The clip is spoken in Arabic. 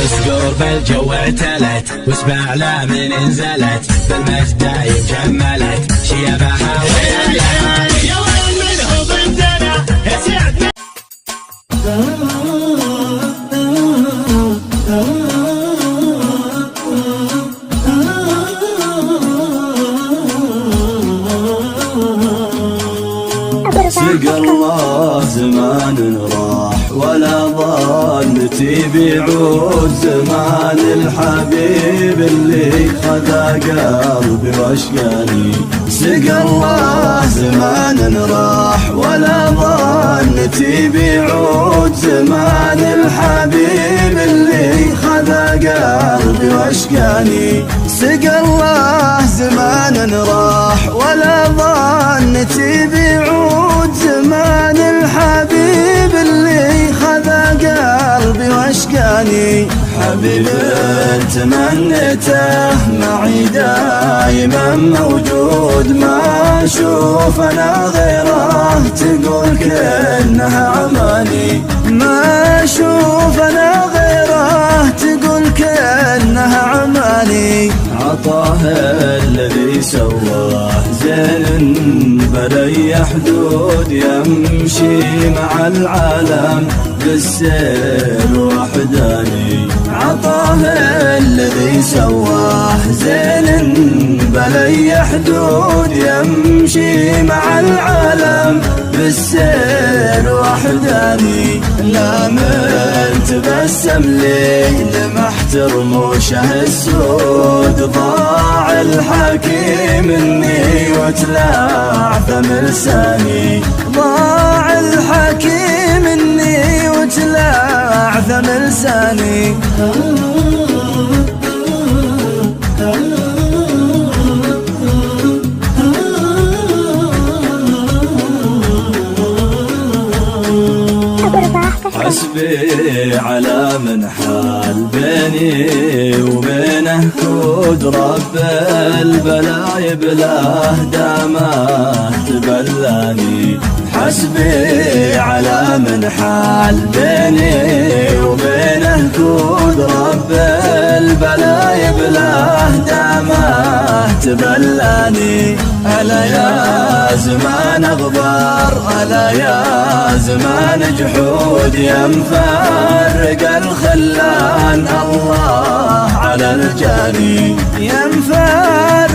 اسقور بالجو اعتلت واسمع لا من انزلت بالمجد دايم جملت شيبها ويلها يا وين منه بنتنا يسعد سق الله زمان راح ولا ظنتي بيعود زمان الحبيب اللي خذا قلبي واشقاني. سق الله زمان راح ولا ظنتي بيعود زمان الحبيب اللي خذا قلبي واشقاني. سق الله زمان راح ولا ظنتي بيعود زمان الحبيب اللي خذا قلبي واشقاني. حبيب تمنيته معي دايما موجود ما اشوف انا غيره تقول كأنها اماني. ما اشوف انا غيره تقول كأنها اماني. عطاه الذي سواه زين بلي حدود يمشي مع العالم بالسير وحداني. عطاه الذي سواه زين بلي حدود يمشي مع العالم بالسير وحداني. لا من تبسم لي لمحت رموشه السود ضاع الحكيم مني وتلاعثم لساني. ضاع الحكيم مني وتلاعثم لساني. حسبي على من حال بيني وبينه كود رب البلاي بلاه دامه تبلاني. حسبي على من حال بيني وبينه كود رب البلاي بلاه دامه تبلاني. ألا يا زمان غبار ألا يا زمان جحود يا مفارق الخلان الله على الجاني. يا مفارق